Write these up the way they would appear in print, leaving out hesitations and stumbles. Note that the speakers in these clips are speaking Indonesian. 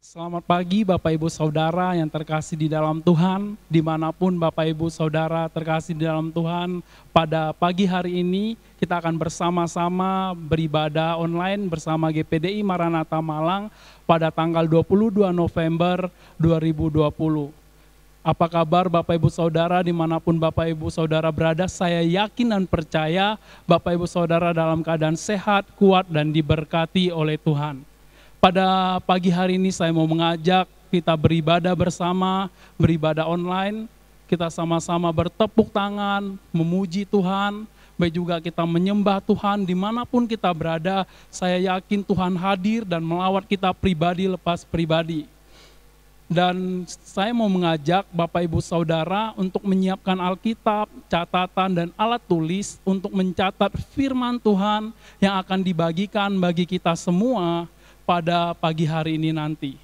Selamat pagi Bapak Ibu Saudara yang terkasih di dalam Tuhan, dimanapun Bapak Ibu Saudara terkasih di dalam Tuhan. Pada pagi hari ini kita akan bersama-sama beribadah online bersama GPDI Maranatha Malang pada tanggal 22 November 2020. Apa kabar Bapak Ibu Saudara dimanapun Bapak Ibu Saudara berada? Saya yakin dan percaya Bapak Ibu Saudara dalam keadaan sehat, kuat, dan diberkati oleh Tuhan. Pada pagi hari ini saya mau mengajak kita beribadah bersama, beribadah online. Kita sama-sama bertepuk tangan, memuji Tuhan, baik juga kita menyembah Tuhan dimanapun kita berada. Saya yakin Tuhan hadir dan melawat kita pribadi lepas pribadi. Dan saya mau mengajak Bapak Ibu Saudara untuk menyiapkan Alkitab, catatan, dan alat tulis untuk mencatat firman Tuhan yang akan dibagikan bagi kita semua pada pagi hari ini nanti.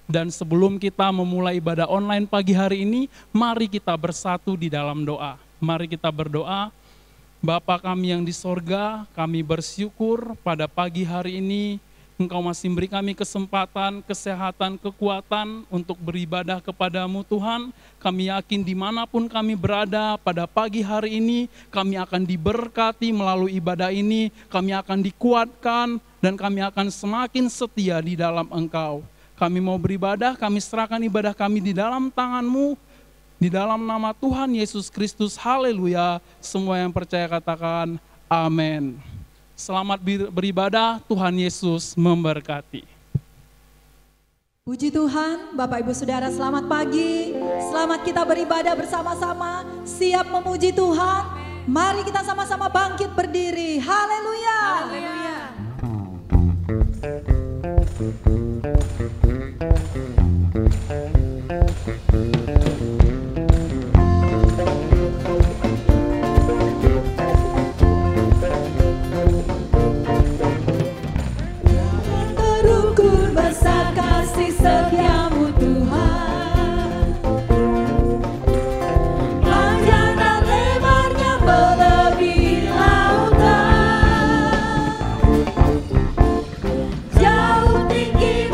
Dan sebelum kita memulai ibadah online pagi hari ini, mari kita bersatu di dalam doa. Mari kita berdoa. Bapa kami yang di sorga, kami bersyukur pada pagi hari ini Engkau masih beri kami kesempatan, kesehatan, kekuatan untuk beribadah kepadamu Tuhan. Kami yakin dimanapun kami berada pada pagi hari ini, kami akan diberkati melalui ibadah ini, kami akan dikuatkan, dan kami akan semakin setia di dalam Engkau. Kami mau beribadah, kami serahkan ibadah kami di dalam tangan-Mu, di dalam nama Tuhan Yesus Kristus, haleluya. Semua yang percaya katakan amin. Selamat beribadah, Tuhan Yesus memberkati. Puji Tuhan, Bapak Ibu Saudara selamat pagi. Selamat kita beribadah bersama-sama, siap memuji Tuhan. Mari kita sama-sama bangkit berdiri, haleluya. Haleluya. Setiamu Tuhan, panjang dan lebarnya melebihi lautan, jauh tinggi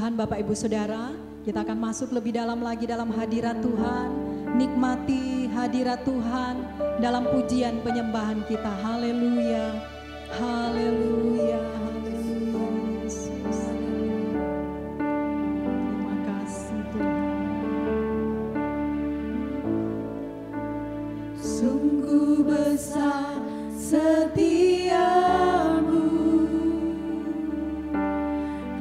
Tuhan Bapak Ibu Saudara, kita akan masuk lebih dalam lagi dalam hadirat Tuhan. Nikmati hadirat Tuhan dalam pujian penyembahan kita. Haleluya, haleluya, haleluya Yesus. Terima kasih Tuhan. Sungguh besar setiamu,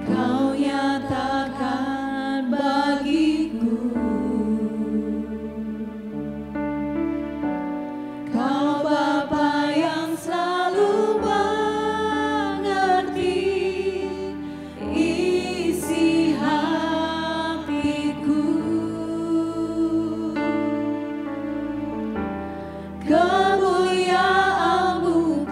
Kau nyatakan bagiku. Kau Bapa yang selalu mengerti isi hatiku. Kemuliaan-Mu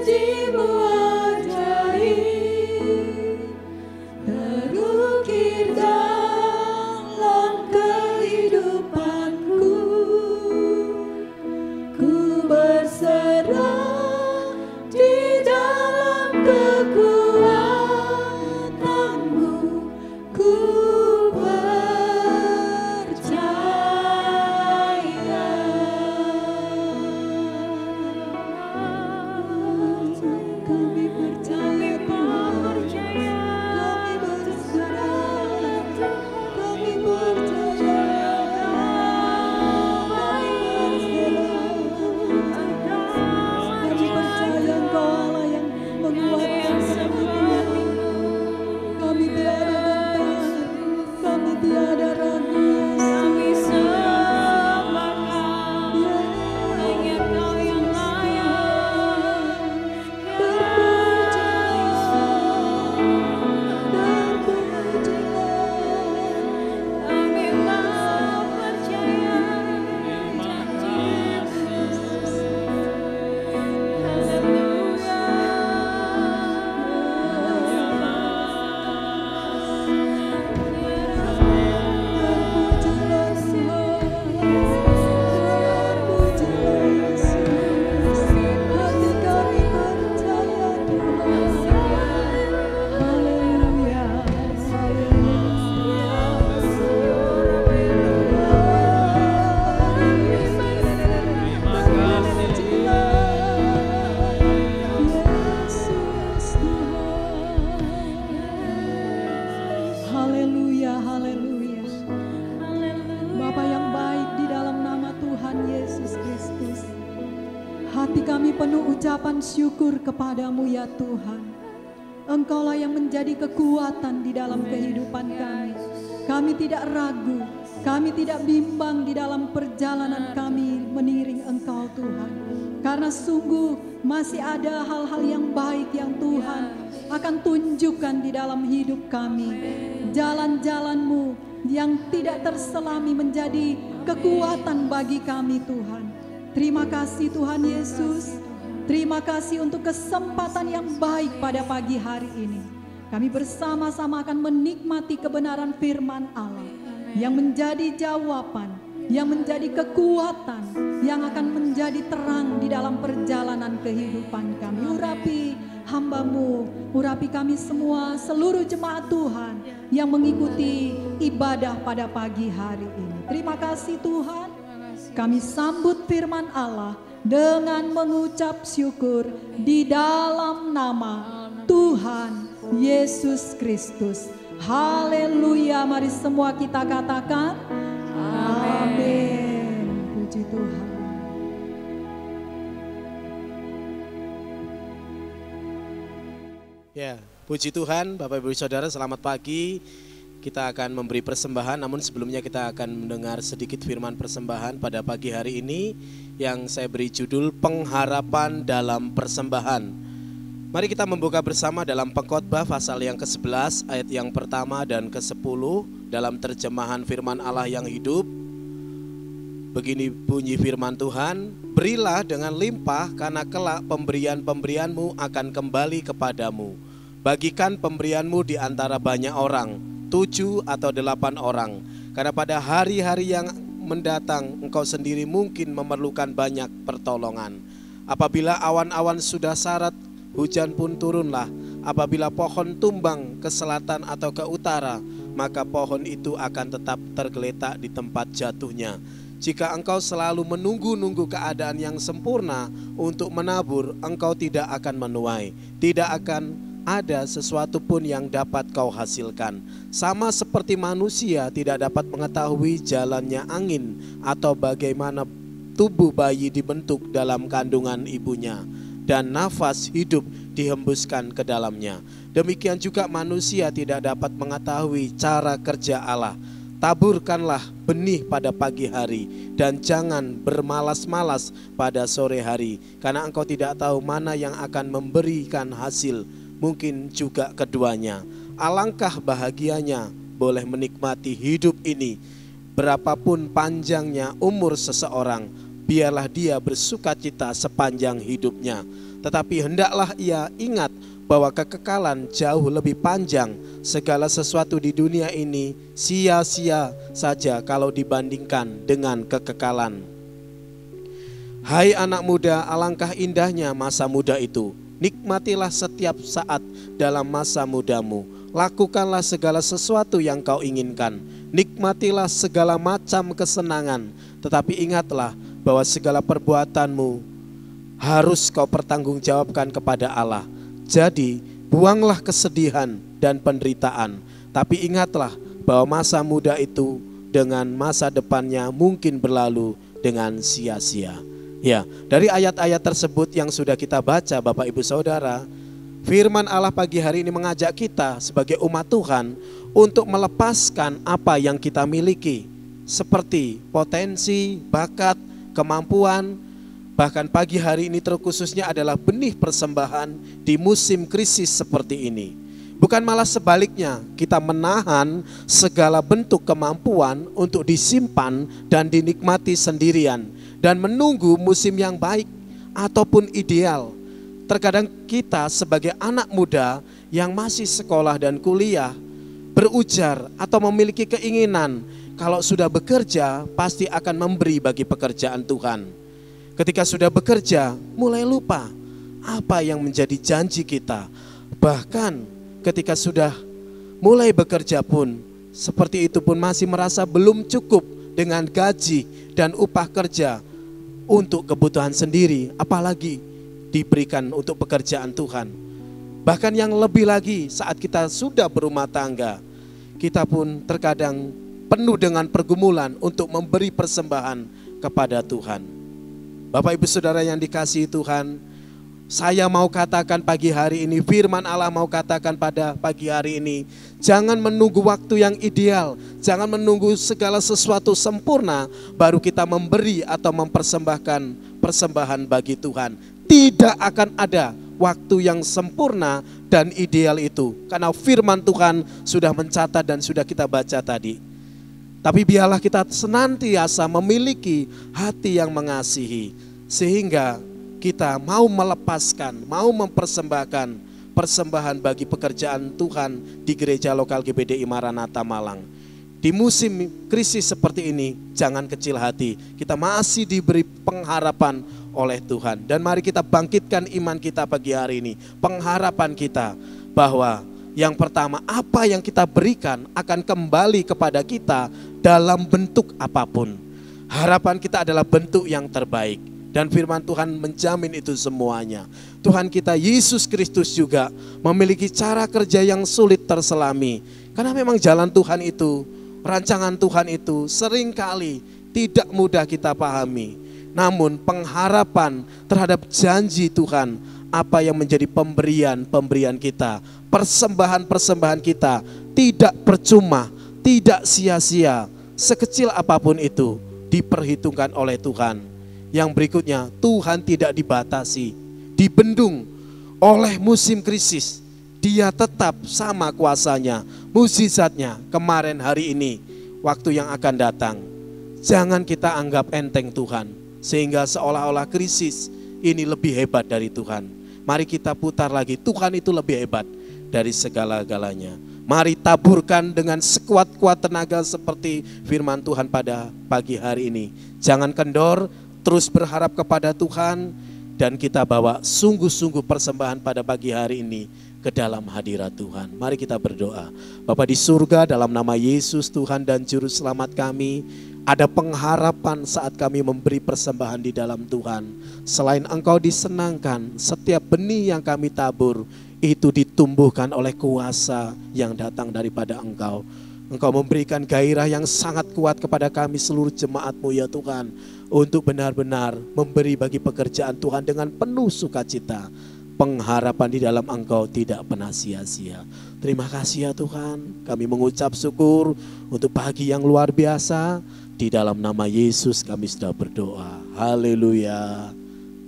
janjimu ajaib terukir dalam kehidupanku. Ku berserah di dalam kekuatanmu. Ku ucapan syukur kepadamu ya Tuhan. Engkaulah yang menjadi kekuatan di dalam kehidupan kami. Kami tidak ragu, kami tidak bimbang di dalam perjalanan kami mengiring Engkau Tuhan. Karena sungguh masih ada hal-hal yang baik yang Tuhan akan tunjukkan di dalam hidup kami. Jalan-jalan-Mu yang tidak terselami menjadi kekuatan bagi kami Tuhan. Terima kasih Tuhan Yesus. Terima kasih untuk kesempatan yang baik pada pagi hari ini. Kami bersama-sama akan menikmati kebenaran firman Allah yang menjadi jawaban, yang menjadi kekuatan, yang akan menjadi terang di dalam perjalanan kehidupan kami. Urapi hamba-Mu, urapi kami semua, seluruh jemaat Tuhan yang mengikuti ibadah pada pagi hari ini. Terima kasih Tuhan, kami sambut firman Allah dengan mengucap syukur di dalam nama Tuhan Yesus Kristus. Haleluya, mari semua kita katakan amin. Puji Tuhan. Ya, puji Tuhan, Bapak Ibu Saudara, selamat pagi. Kita akan memberi persembahan, namun sebelumnya kita akan mendengar sedikit firman persembahan pada pagi hari ini yang saya beri judul Pengharapan dalam Persembahan. Mari kita membuka bersama dalam Pengkhotbah pasal yang ke-11 ayat yang pertama dan ke-10 dalam terjemahan firman Allah yang hidup. Begini bunyi firman Tuhan, berilah dengan limpah karena kelak pemberian-pemberianmu akan kembali kepadamu. Bagikan pemberianmu di antara banyak orang, 7 atau 8 orang. Karena pada hari-hari yang mendatang engkau sendiri mungkin memerlukan banyak pertolongan. Apabila awan-awan sudah sarat, hujan pun turunlah. Apabila pohon tumbang ke selatan atau ke utara, maka pohon itu akan tetap tergeletak di tempat jatuhnya. Jika engkau selalu menunggu-nunggu keadaan yang sempurna untuk menabur, engkau tidak akan menuai, tidak akan ada sesuatu pun yang dapat kau hasilkan. Sama seperti manusia tidak dapat mengetahui jalannya angin atau bagaimana tubuh bayi dibentuk dalam kandungan ibunya dan nafas hidup dihembuskan ke dalamnya. Demikian juga manusia tidak dapat mengetahui cara kerja Allah. Taburkanlah benih pada pagi hari dan jangan bermalas-malas pada sore hari, karena engkau tidak tahu mana yang akan memberikan hasil, mungkin juga keduanya. Alangkah bahagianya boleh menikmati hidup ini. Berapapun panjangnya umur seseorang, biarlah dia bersukacita sepanjang hidupnya. Tetapi hendaklah ia ingat bahwa kekekalan jauh lebih panjang. Segala sesuatu di dunia ini sia-sia saja kalau dibandingkan dengan kekekalan. Hai anak muda, alangkah indahnya masa muda itu. Nikmatilah setiap saat dalam masa mudamu. Lakukanlah segala sesuatu yang kau inginkan. Nikmatilah segala macam kesenangan. Tetapi ingatlah bahwa segala perbuatanmu harus kau pertanggungjawabkan kepada Allah. Jadi buanglah kesedihan dan penderitaan. Tapi ingatlah bahwa masa muda itu dengan masa depannya mungkin berlalu dengan sia-sia. Ya, dari ayat-ayat tersebut yang sudah kita baca Bapak Ibu Saudara, firman Allah pagi hari ini mengajak kita sebagai umat Tuhan untuk melepaskan apa yang kita miliki, seperti potensi, bakat, kemampuan. Bahkan pagi hari ini terkhususnya adalah benih persembahan di musim krisis seperti ini. Bukan malah sebaliknya, kita menahan segala bentuk kemampuan untuk disimpan dan dinikmati sendirian dan menunggu musim yang baik ataupun ideal. Terkadang kita sebagai anak muda yang masih sekolah dan kuliah berujar atau memiliki keinginan kalau sudah bekerja pasti akan memberi bagi pekerjaan Tuhan. Ketika sudah bekerja mulai lupa apa yang menjadi janji kita. Bahkan ketika sudah mulai bekerja pun seperti itu pun masih merasa belum cukup dengan gaji dan upah kerja untuk kebutuhan sendiri, apalagi diberikan untuk pekerjaan Tuhan. Bahkan yang lebih lagi saat kita sudah berumah tangga, kita pun terkadang penuh dengan pergumulan untuk memberi persembahan kepada Tuhan. Bapak Ibu Saudara yang dikasihi Tuhan, saya mau katakan pagi hari ini, firman Allah mau katakan pada pagi hari ini, jangan menunggu waktu yang ideal, jangan menunggu segala sesuatu sempurna baru kita memberi atau mempersembahkan persembahan bagi Tuhan. Tidak akan ada waktu yang sempurna dan ideal itu, karena firman Tuhan sudah mencatat dan sudah kita baca tadi. Tapi biarlah kita senantiasa memiliki hati yang mengasihi, sehingga kita mau melepaskan, mau mempersembahkan persembahan bagi pekerjaan Tuhan di gereja lokal GBDI Maranatha Malang. Di musim krisis seperti ini, jangan kecil hati. Kita masih diberi pengharapan oleh Tuhan. Dan mari kita bangkitkan iman kita pagi hari ini. Pengharapan kita bahwa yang pertama, apa yang kita berikan akan kembali kepada kita dalam bentuk apapun. Harapan kita adalah bentuk yang terbaik. Dan firman Tuhan menjamin itu semuanya. Tuhan kita Yesus Kristus juga memiliki cara kerja yang sulit terselami. Karena memang jalan Tuhan itu, rancangan Tuhan itu seringkali tidak mudah kita pahami. Namun pengharapan terhadap janji Tuhan, apa yang menjadi pemberian kita, persembahan kita tidak percuma, tidak sia-sia. Sekecil apapun itu diperhitungkan oleh Tuhan. Yang berikutnya, Tuhan tidak dibatasi, dibendung oleh musim krisis. Dia tetap sama kuasanya, mukjizatnya kemarin, hari ini, waktu yang akan datang. Jangan kita anggap enteng Tuhan, sehingga seolah-olah krisis ini lebih hebat dari Tuhan. Mari kita putar lagi, Tuhan itu lebih hebat dari segala-galanya. Mari taburkan dengan sekuat-kuat tenaga seperti firman Tuhan pada pagi hari ini. Jangan kendor, terus berharap kepada Tuhan, dan kita bawa sungguh-sungguh persembahan pada pagi hari ini ke dalam hadirat Tuhan. Mari kita berdoa. Bapa di surga, dalam nama Yesus Tuhan dan Juru Selamat kami, ada pengharapan saat kami memberi persembahan di dalam Tuhan. Selain Engkau disenangkan, setiap benih yang kami tabur itu ditumbuhkan oleh kuasa yang datang daripada Engkau. Engkau memberikan gairah yang sangat kuat kepada kami seluruh jemaat-Mu ya Tuhan, untuk benar-benar memberi bagi pekerjaan Tuhan dengan penuh sukacita. Pengharapan di dalam Engkau tidak pernah sia-sia. Terima kasih ya Tuhan, kami mengucap syukur untuk pagi yang luar biasa. Di dalam nama Yesus kami sudah berdoa. Haleluya.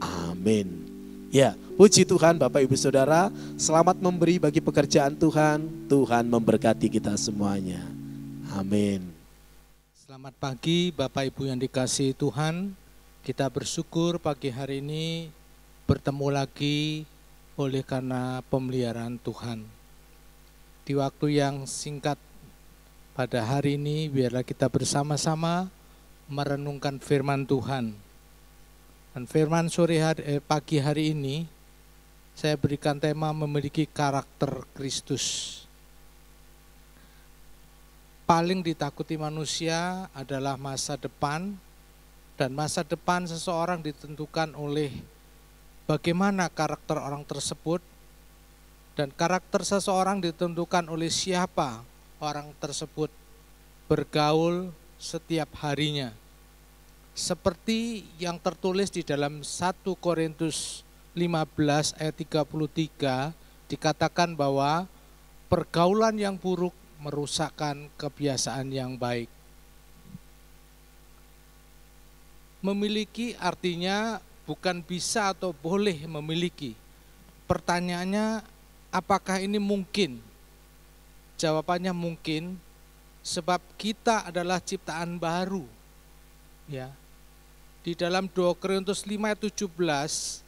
Amin. Ya, puji Tuhan Bapak Ibu Saudara, selamat memberi bagi pekerjaan Tuhan. Tuhan memberkati kita semuanya. Amin. Selamat pagi Bapak Ibu yang dikasihi Tuhan. Kita bersyukur pagi hari ini bertemu lagi oleh karena pemeliharaan Tuhan. Di waktu yang singkat pada hari ini, biarlah kita bersama-sama merenungkan firman Tuhan. Dan firman pagi hari ini, saya berikan tema memiliki karakter Kristus. Paling ditakuti manusia adalah masa depan, dan masa depan seseorang ditentukan oleh bagaimana karakter orang tersebut, dan karakter seseorang ditentukan oleh siapa orang tersebut bergaul setiap harinya. Seperti yang tertulis di dalam 1 Korintus 15 ayat 33, dikatakan bahwa pergaulan yang buruk merusakkan kebiasaan yang baik. Memiliki artinya bukan bisa atau boleh memiliki. Pertanyaannya, apakah ini mungkin? Jawabannya mungkin, sebab kita adalah ciptaan baru. Ya. Di dalam 2 Korintus 5 ayat 17,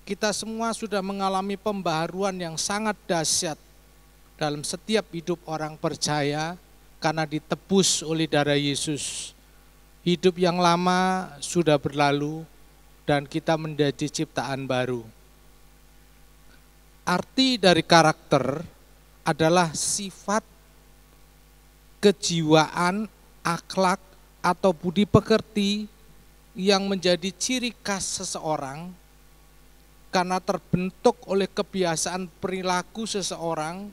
kita semua sudah mengalami pembaharuan yang sangat dahsyat dalam setiap hidup orang percaya karena ditebus oleh darah Yesus. Hidup yang lama sudah berlalu dan kita menjadi ciptaan baru. Arti dari karakter adalah sifat, kejiwaan, akhlak, atau budi pekerti yang menjadi ciri khas seseorang karena terbentuk oleh kebiasaan perilaku seseorang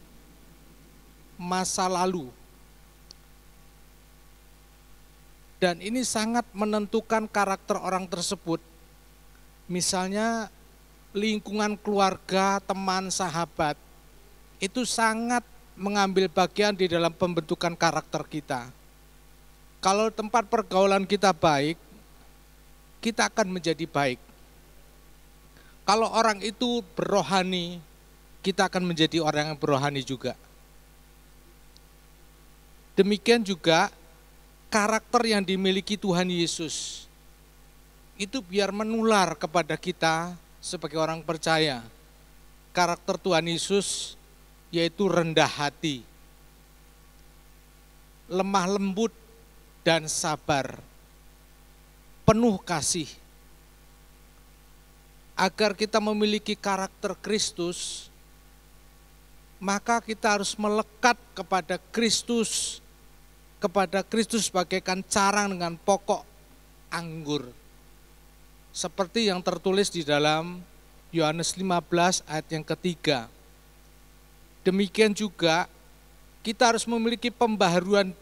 masa lalu. Dan ini sangat menentukan karakter orang tersebut. Misalnya lingkungan keluarga, teman, sahabat, itu sangat mengambil bagian di dalam pembentukan karakter kita. Kalau tempat pergaulan kita baik, kita akan menjadi baik. Kalau orang itu berrohani, kita akan menjadi orang yang berrohani juga. Demikian juga karakter yang dimiliki Tuhan Yesus, itu biar menular kepada kita sebagai orang percaya. Karakter Tuhan Yesus yaitu rendah hati, lemah lembut dan sabar, penuh kasih. Agar kita memiliki karakter Kristus, maka kita harus melekat kepada Kristus, bagaikan carang dengan pokok anggur. Seperti yang tertulis di dalam Yohanes 15 ayat yang ketiga. Demikian juga kita harus memiliki pembaharuan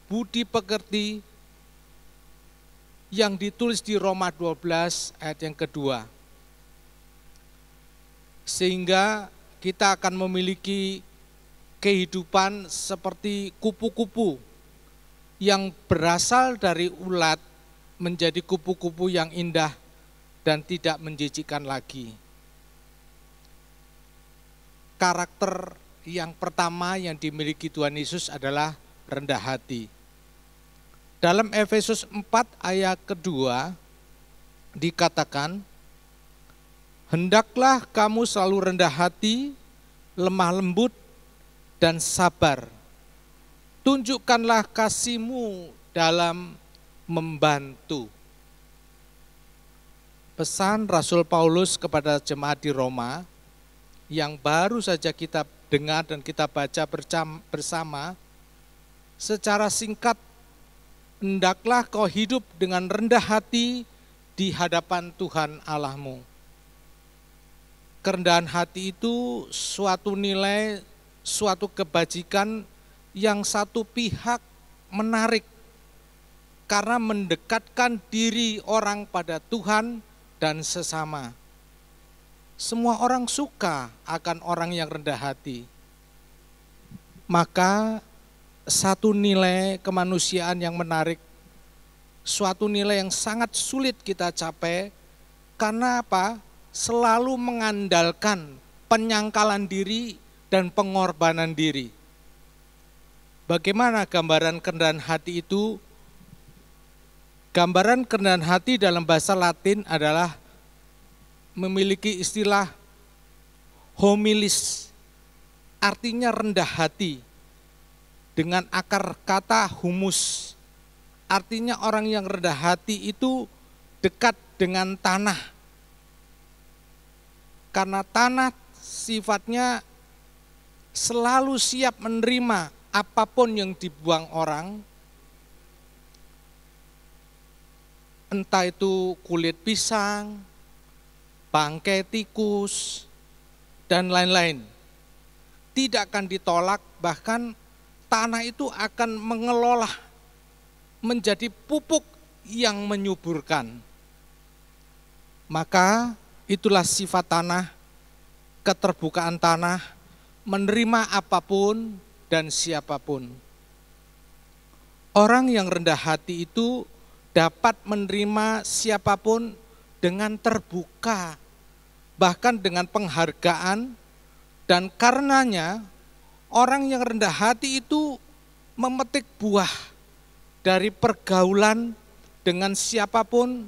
budi pekerti yang ditulis di Roma 12 ayat yang kedua. Sehingga kita akan memiliki kehidupan seperti kupu-kupu yang berasal dari ulat menjadi kupu-kupu yang indah dan tidak menjijikkan lagi. Karakter yang pertama yang dimiliki Tuhan Yesus adalah rendah hati. Dalam Efesus 4 ayat kedua dikatakan, hendaklah kamu selalu rendah hati, lemah lembut, dan sabar. Tunjukkanlah kasih-Mu dalam membantu. Pesan Rasul Paulus kepada jemaat di Roma yang baru saja kita dengar dan kita baca bersama, secara singkat, hendaklah kau hidup dengan rendah hati di hadapan Tuhan Allah-Mu. Kerendahan hati itu suatu nilai, suatu kebajikan yang satu pihak menarik karena mendekatkan diri orang pada Tuhan dan sesama. Semua orang suka akan orang yang rendah hati. Maka satu nilai kemanusiaan yang menarik, suatu nilai yang sangat sulit kita capai, karena apa? Selalu mengandalkan penyangkalan diri dan pengorbanan diri. Bagaimana gambaran kerendahan hati itu? Gambaran kerendahan hati dalam bahasa Latin adalah memiliki istilah homilis, artinya rendah hati, dengan akar kata humus. Artinya orang yang rendah hati itu dekat dengan tanah. Karena tanah sifatnya selalu siap menerima apapun yang dibuang orang, entah itu kulit pisang, bangkai tikus, dan lain-lain. Tidak akan ditolak, bahkan tanah itu akan mengelola menjadi pupuk yang menyuburkan. Maka itulah sifat tanah, keterbukaan tanah, menerima apapun dan siapapun. Orang yang rendah hati itu dapat menerima siapapun dengan terbuka, bahkan dengan penghargaan, dan karenanya orang yang rendah hati itu memetik buah dari pergaulan dengan siapapun,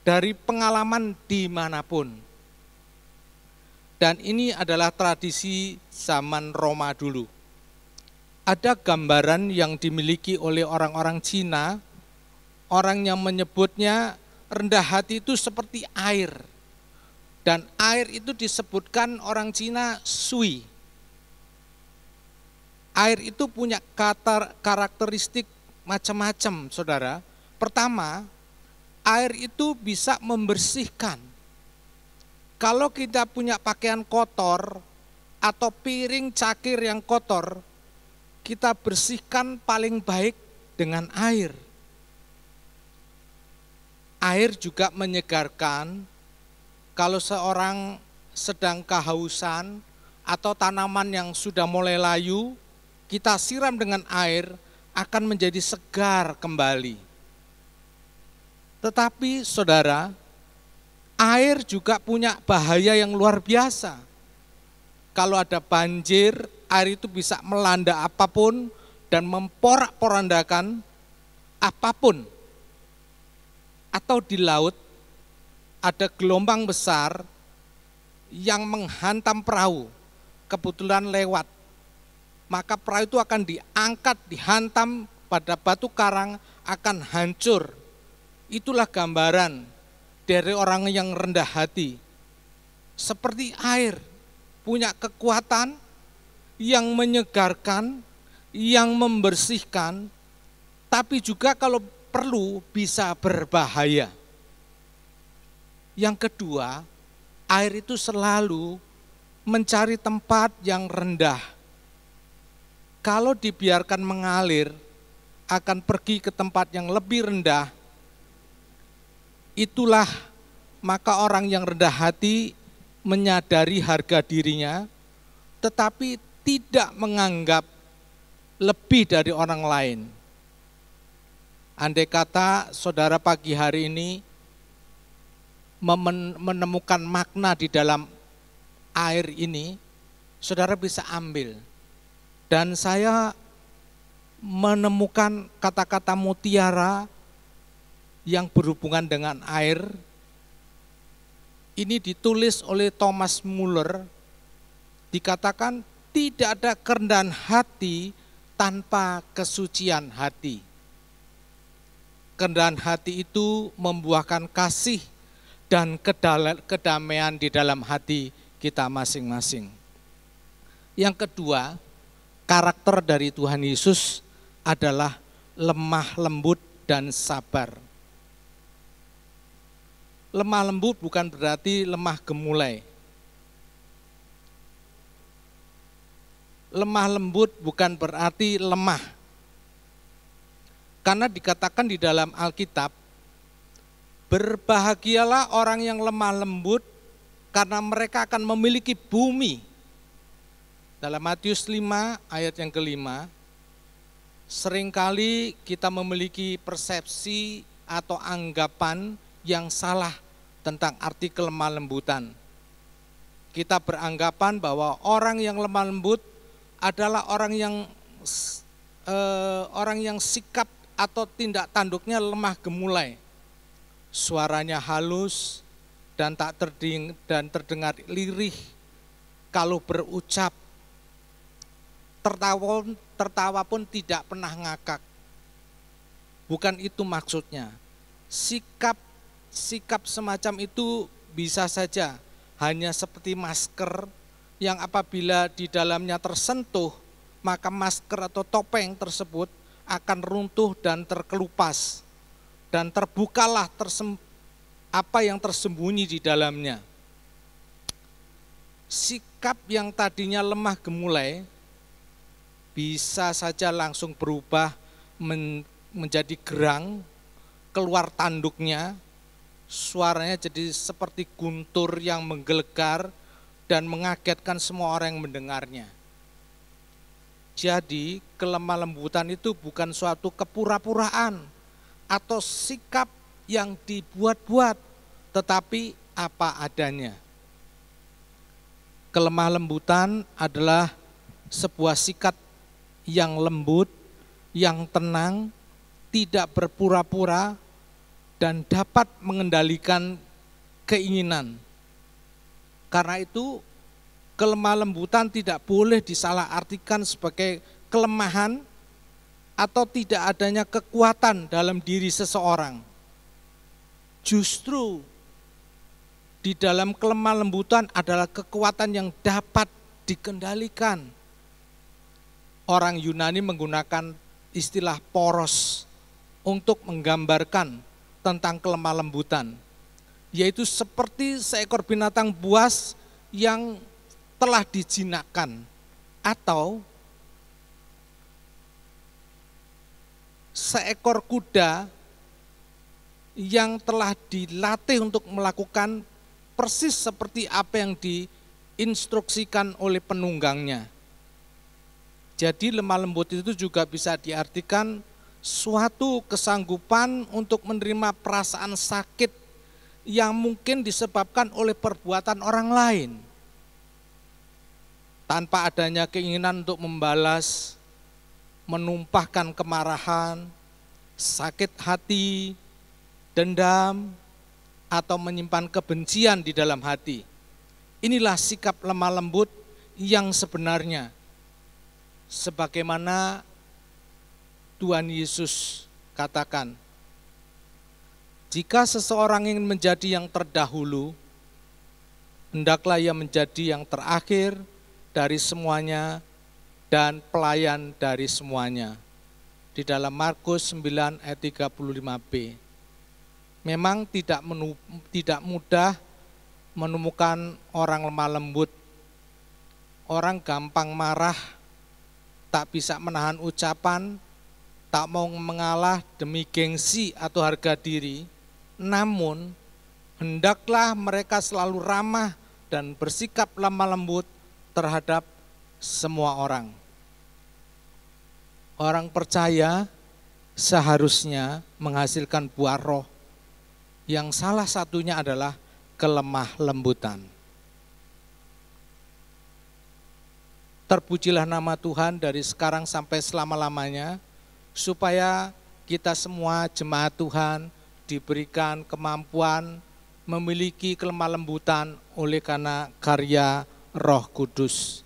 dari pengalaman dimanapun. Dan ini adalah tradisi zaman Roma dulu. Ada gambaran yang dimiliki oleh orang-orang Cina, orang yang menyebutnya rendah hati itu seperti air. Dan air itu disebutkan orang Cina sui. Air itu punya karakteristik macam-macam, saudara. Pertama, air itu bisa membersihkan. Kalau kita punya pakaian kotor atau piring cakir yang kotor, kita bersihkan paling baik dengan air. Air juga menyegarkan. Kalau seorang sedang kehausan atau tanaman yang sudah mulai layu, kita siram dengan air, akan menjadi segar kembali. Tetapi saudara, air juga punya bahaya yang luar biasa. Kalau ada banjir, air itu bisa melanda apapun dan memporak-porandakan apapun. Atau di laut, ada gelombang besar yang menghantam perahu, kebetulan lewat. Maka perahu itu akan diangkat, dihantam pada batu karang, akan hancur. Itulah gambaran dari orang yang rendah hati. Seperti air, punya kekuatan yang menyegarkan, yang membersihkan, tapi juga kalau perlu bisa berbahaya. Yang kedua, air itu selalu mencari tempat yang rendah. Kalau dibiarkan mengalir, akan pergi ke tempat yang lebih rendah. Itulah maka orang yang rendah hati menyadari harga dirinya, tetapi tidak menganggap lebih dari orang lain. Andai kata saudara pagi hari ini menemukan makna di dalam air ini, saudara bisa ambil. Dan saya menemukan kata-kata mutiara yang berhubungan dengan air. Ini ditulis oleh Thomas Muller, dikatakan tidak ada kerendahan hati tanpa kesucian hati. Kerendahan hati itu membuahkan kasih dan kedamaian di dalam hati kita masing-masing. Yang kedua, karakter dari Tuhan Yesus adalah lemah lembut dan sabar. Lemah lembut bukan berarti lemah gemulai. Lemah lembut bukan berarti lemah. Karena dikatakan di dalam Alkitab, berbahagialah orang yang lemah lembut karena mereka akan memiliki bumi. Dalam Matius 5 ayat yang ke-5, seringkali kita memiliki persepsi atau anggapan yang salah tentang arti kelemah lembutan. Kita beranggapan bahwa orang yang lemah lembut adalah orang yang sikap atau tindak tanduknya lemah gemulai. Suaranya halus, dan terdengar lirih kalau berucap. Tertawa pun tidak pernah ngakak. Bukan itu maksudnya. Sikap semacam itu bisa saja hanya seperti masker yang apabila di dalamnya tersentuh, maka masker atau topeng tersebut akan runtuh dan terkelupas. Dan terbukalah apa yang tersembunyi di dalamnya. Sikap yang tadinya lemah gemulai bisa saja langsung berubah menjadi gerang, keluar tanduknya, suaranya jadi seperti guntur yang menggelegar dan mengagetkan semua orang yang mendengarnya. Jadi kelemah lembutan itu bukan suatu kepura-puraan atau sikap yang dibuat-buat, tetapi apa adanya. Kelemah lembutan adalah sebuah sikap yang lembut, yang tenang, tidak berpura-pura, dan dapat mengendalikan keinginan. Karena itu, kelemah lembutan tidak boleh disalahartikan sebagai kelemahan atau tidak adanya kekuatan dalam diri seseorang. Justru di dalam kelemah lembutan adalah kekuatan yang dapat dikendalikan. Orang Yunani menggunakan istilah poros untuk menggambarkan tentang kelemah lembutan, yaitu seperti seekor binatang buas yang telah dijinakkan atau seekor kuda yang telah dilatih untuk melakukan persis seperti apa yang diinstruksikan oleh penunggangnya. Jadi lemah lembut itu juga bisa diartikan suatu kesanggupan untuk menerima perasaan sakit yang mungkin disebabkan oleh perbuatan orang lain. Tanpa adanya keinginan untuk membalas, menumpahkan kemarahan, sakit hati, dendam, atau menyimpan kebencian di dalam hati. Inilah sikap lemah lembut yang sebenarnya. Sebagaimana Tuhan Yesus katakan, jika seseorang ingin menjadi yang terdahulu, hendaklah ia menjadi yang terakhir dari semuanya dan pelayan dari semuanya. Di dalam Markus 9 ayat 35b. Memang tidak mudah menemukan orang lemah lembut. Orang gampang marah, tak bisa menahan ucapan, tak mau mengalah demi gengsi atau harga diri. Namun, hendaklah mereka selalu ramah dan bersikap lemah lembut terhadap semua orang. Orang percaya seharusnya menghasilkan buah roh, yang salah satunya adalah kelemah lembutan. Terpujilah nama Tuhan dari sekarang sampai selama-lamanya, supaya kita semua jemaat Tuhan diberikan kemampuan memiliki kelemah lembutan oleh karena karya Roh Kudus.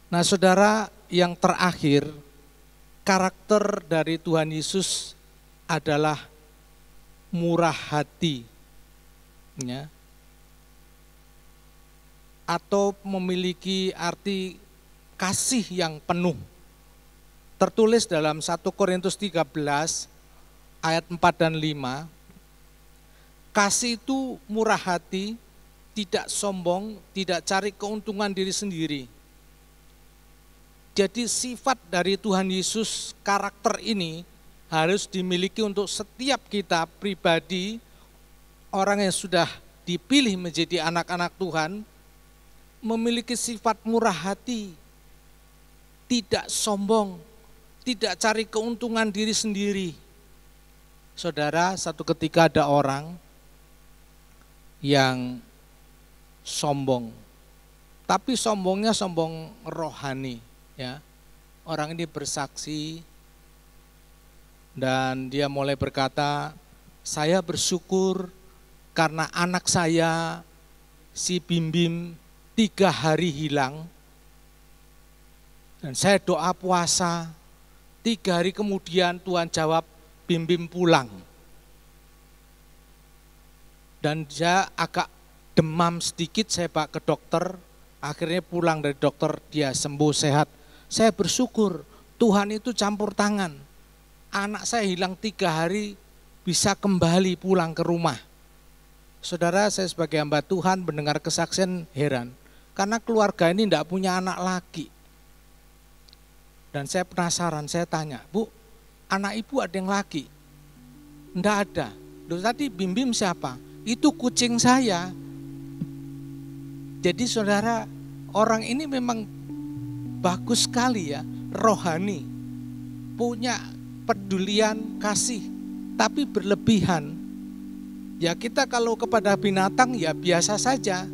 Nah saudara, yang terakhir, karakter dari Tuhan Yesus adalah murah hati, ya, atau memiliki arti kasih yang penuh. Tertulis dalam 1 Korintus 13 ayat 4 dan 5, kasih itu murah hati, tidak sombong, tidak cari keuntungan diri sendiri. Jadi sifat dari Tuhan Yesus, karakter ini harus dimiliki untuk setiap kita pribadi, orang yang sudah dipilih menjadi anak-anak Tuhan, memiliki sifat murah hati, tidak sombong, tidak cari keuntungan diri sendiri. Saudara, satu ketika ada orang yang sombong, tapi sombongnya sombong rohani, ya. Orang ini bersaksi dan dia mulai berkata, saya bersyukur karena anak saya, si Bim Bim, 3 hari hilang. Dan saya doa puasa, 3 hari kemudian Tuhan jawab, Bim Bim pulang. Dan saya agak demam sedikit, saya bawa ke dokter, akhirnya pulang dari dokter, dia sembuh sehat. Saya bersyukur, Tuhan itu campur tangan. Anak saya hilang 3 hari, bisa kembali pulang ke rumah. Saudara, saya sebagai hamba Tuhan mendengar kesaksian heran. Karena keluarga ini tidak punya anak laki. Dan saya penasaran, saya tanya, Bu, anak ibu ada yang laki? Tidak ada. Loh, tadi Bim Bim siapa? Itu kucing saya. Jadi saudara, orang ini memang bagus sekali ya, rohani. Punya pedulian, kasih, tapi berlebihan. Ya kita kalau kepada binatang ya biasa saja.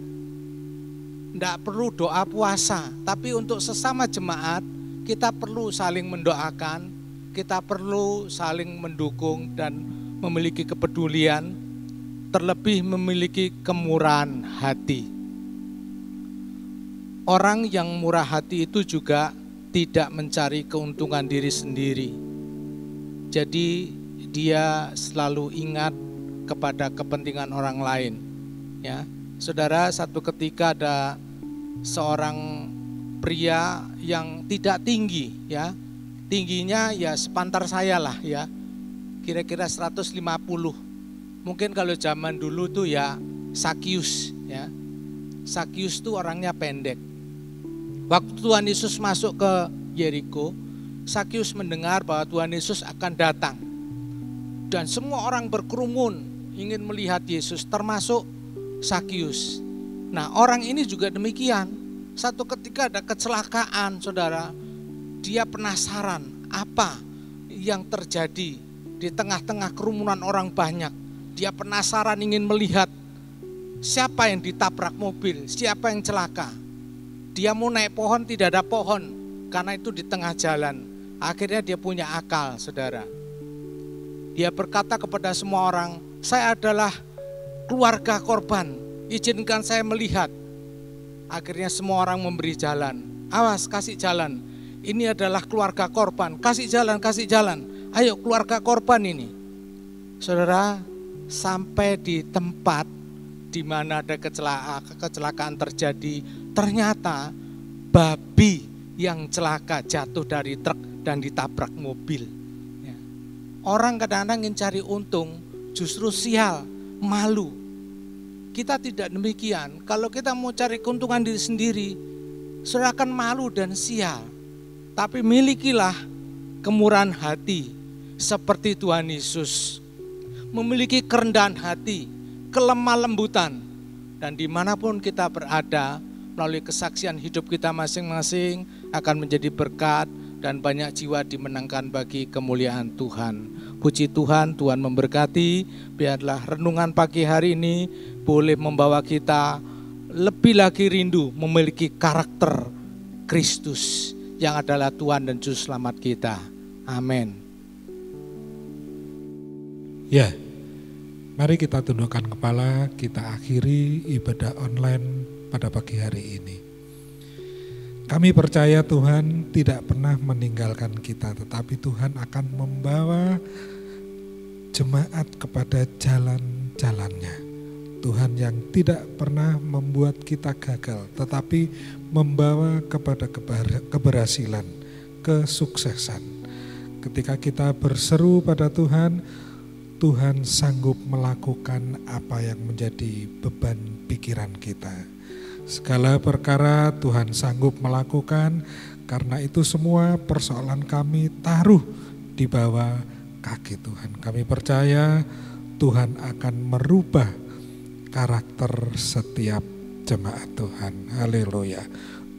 Tidak perlu doa puasa, tapi untuk sesama jemaat kita perlu saling mendoakan, kita perlu saling mendukung dan memiliki kepedulian, terlebih memiliki kemurahan hati. Orang yang murah hati itu juga tidak mencari keuntungan diri sendiri. Jadi dia selalu ingat kepada kepentingan orang lain. Ya, saudara, satu ketika ada seorang pria yang tidak tinggi, ya, tingginya ya sepantar saya lah, ya, kira-kira 150. Mungkin kalau zaman dulu tuh ya Sakius, ya, Sakius tuh orangnya pendek. Waktu Tuhan Yesus masuk ke Yeriko, Sakius mendengar bahwa Tuhan Yesus akan datang. Dan semua orang berkerumun ingin melihat Yesus, termasuk Sakius. Nah, orang ini juga demikian. Satu ketika ada kecelakaan, saudara. Dia penasaran apa yang terjadi di tengah-tengah kerumunan orang banyak. Dia penasaran ingin melihat siapa yang ditabrak mobil, siapa yang celaka. Dia mau naik pohon, tidak ada pohon, karena itu di tengah jalan. Akhirnya dia punya akal, saudara. Dia berkata kepada semua orang, saya adalah keluarga korban, izinkan saya melihat. Akhirnya semua orang memberi jalan. Awas, kasih jalan. Ini adalah keluarga korban, kasih jalan, kasih jalan. Ayo keluarga korban ini. Saudara, sampai di tempat di mana ada kecelakaan terjadi, ternyata babi yang celaka jatuh dari truk dan ditabrak mobil. Orang kadang-kadang ingin cari untung, justru sial, malu. Kita tidak demikian. Kalau kita mau cari keuntungan diri sendiri, saudara akan malu dan sial. Tapi milikilah kemurahan hati seperti Tuhan Yesus. Memiliki kerendahan hati, kelemah lembutan. Dan dimanapun kita berada, melalui kesaksian hidup kita masing-masing akan menjadi berkat dan banyak jiwa dimenangkan bagi kemuliaan Tuhan. Puji Tuhan, Tuhan memberkati. Biarlah renungan pagi hari ini boleh membawa kita lebih lagi rindu memiliki karakter Kristus yang adalah Tuhan dan Juru Selamat kita. Amin. Ya, mari kita tundukkan kepala, kita akhiri ibadah online pada pagi hari ini. Kami percaya Tuhan tidak pernah meninggalkan kita, tetapi Tuhan akan membawa jemaat kepada jalan-jalannya. Tuhan yang tidak pernah membuat kita gagal, tetapi membawa kepada keberhasilan, kesuksesan. Ketika kita berseru pada Tuhan, Tuhan sanggup melakukan apa yang menjadi beban pikiran kita. Segala perkara Tuhan sanggup melakukan, karena itu semua persoalan kami taruh di bawah kaki Tuhan. Kami percaya Tuhan akan merubah karakter setiap jemaat Tuhan. Haleluya.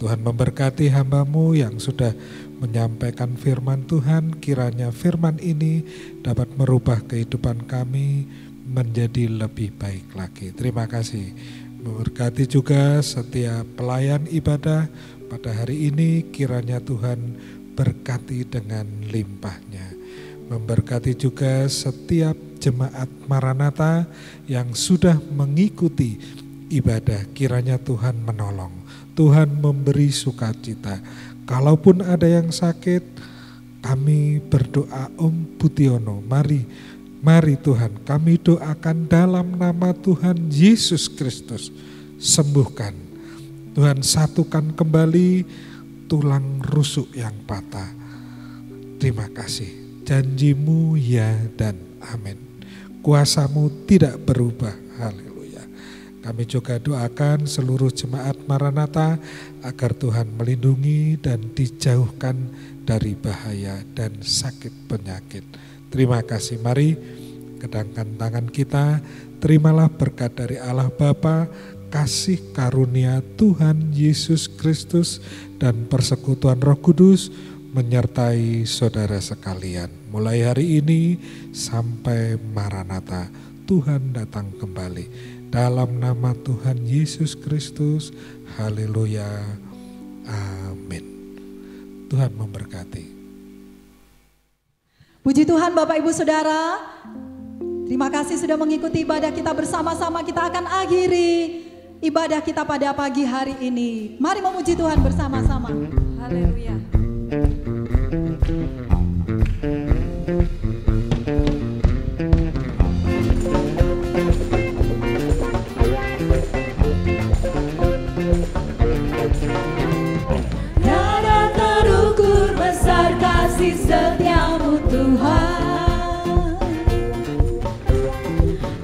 Tuhan memberkati hamba-Mu yang sudah menyampaikan firman Tuhan. Kiranya firman ini dapat merubah kehidupan kami menjadi lebih baik lagi. Terima kasih. Memberkati juga setiap pelayan ibadah pada hari ini. Kiranya Tuhan berkati dengan limpahnya. Memberkati juga setiap jemaat Maranatha yang sudah mengikuti ibadah, kiranya Tuhan menolong, Tuhan memberi sukacita. Kalaupun ada yang sakit, kami berdoa Om Butiono, mari Tuhan, kami doakan dalam nama Tuhan Yesus Kristus, sembuhkan. Tuhan, satukan kembali tulang rusuk yang patah. Terima kasih, janjimu ya dan amin. Kuasamu tidak berubah, haleluya. Kami juga doakan seluruh jemaat Maranatha agar Tuhan melindungi dan dijauhkan dari bahaya dan sakit penyakit. Terima kasih, mari kedangkan tangan kita, terimalah berkat dari Allah Bapa, kasih karunia Tuhan Yesus Kristus dan persekutuan Roh Kudus menyertai saudara sekalian. Mulai hari ini sampai Maranatha, Tuhan datang kembali. Dalam nama Tuhan Yesus Kristus, haleluya, amin. Tuhan memberkati. Puji Tuhan Bapak Ibu Saudara, terima kasih sudah mengikuti ibadah kita bersama-sama. Kita akan akhiri ibadah kita pada pagi hari ini. Mari memuji Tuhan bersama-sama. Haleluya. Tiada terukur besar kasih setiamu Tuhan,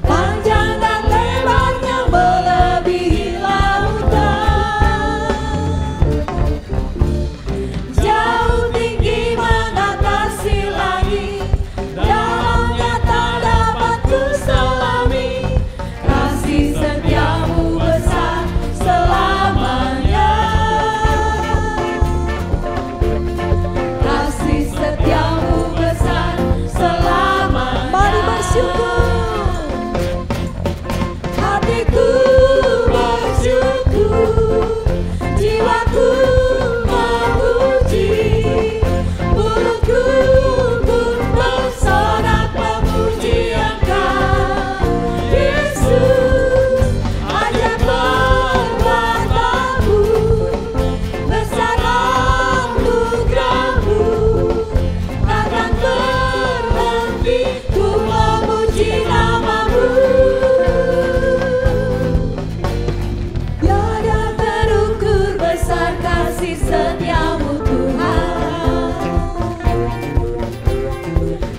panjang dan lebarnya melebihi lautan, jauh tinggi mengatasi langit, dalamnya tak dapat kuselami, kasih setiamu besar selamanya, kasih setiamu besar selamanya. Mari bersyukur, hatiku bersyukur, jiwaku memuji, mulutku pun bersorak memuji Engkau, Yesus. Ajar perbuatanmu, besar anugerahmu, takkan berhenti ku memuji namamu. Tiada terukur besar kasih setiamu Tuhan,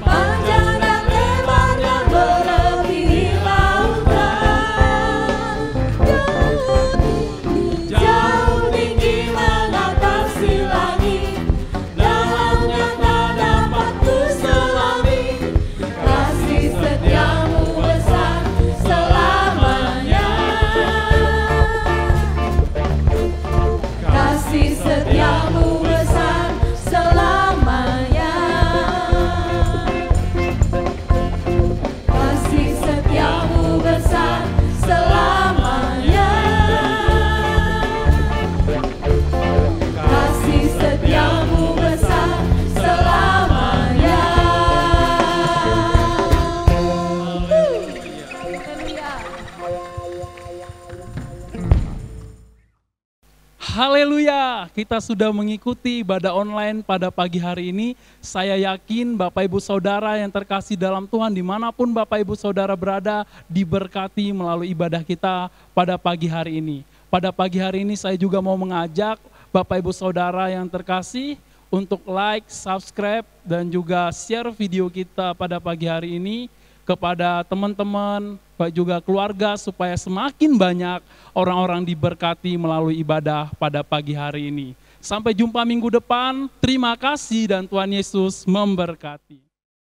panjang dan lebarnya melebihi lautan, jauh tinggi mengatasi langit, dalamnya tak dapat kuselami, kasih setiamu besar selamanya, kasih setiamu besar selamanya, kasih setiamu besar selamanya, kasih setiamu besar selamanya. Haleluya, kita sudah mengikuti ibadah online pada pagi hari ini. Saya yakin Bapak Ibu Saudara yang terkasih dalam Tuhan, dimanapun Bapak Ibu Saudara berada, diberkati melalui ibadah kita pada pagi hari ini. Pada pagi hari ini saya juga mau mengajak Bapak Ibu Saudara yang terkasih untuk like, subscribe, dan juga share video kita pada pagi hari ini kepada teman-teman, juga keluarga, supaya semakin banyak orang-orang diberkati melalui ibadah pada pagi hari ini. Sampai jumpa minggu depan, terima kasih dan Tuhan Yesus memberkati.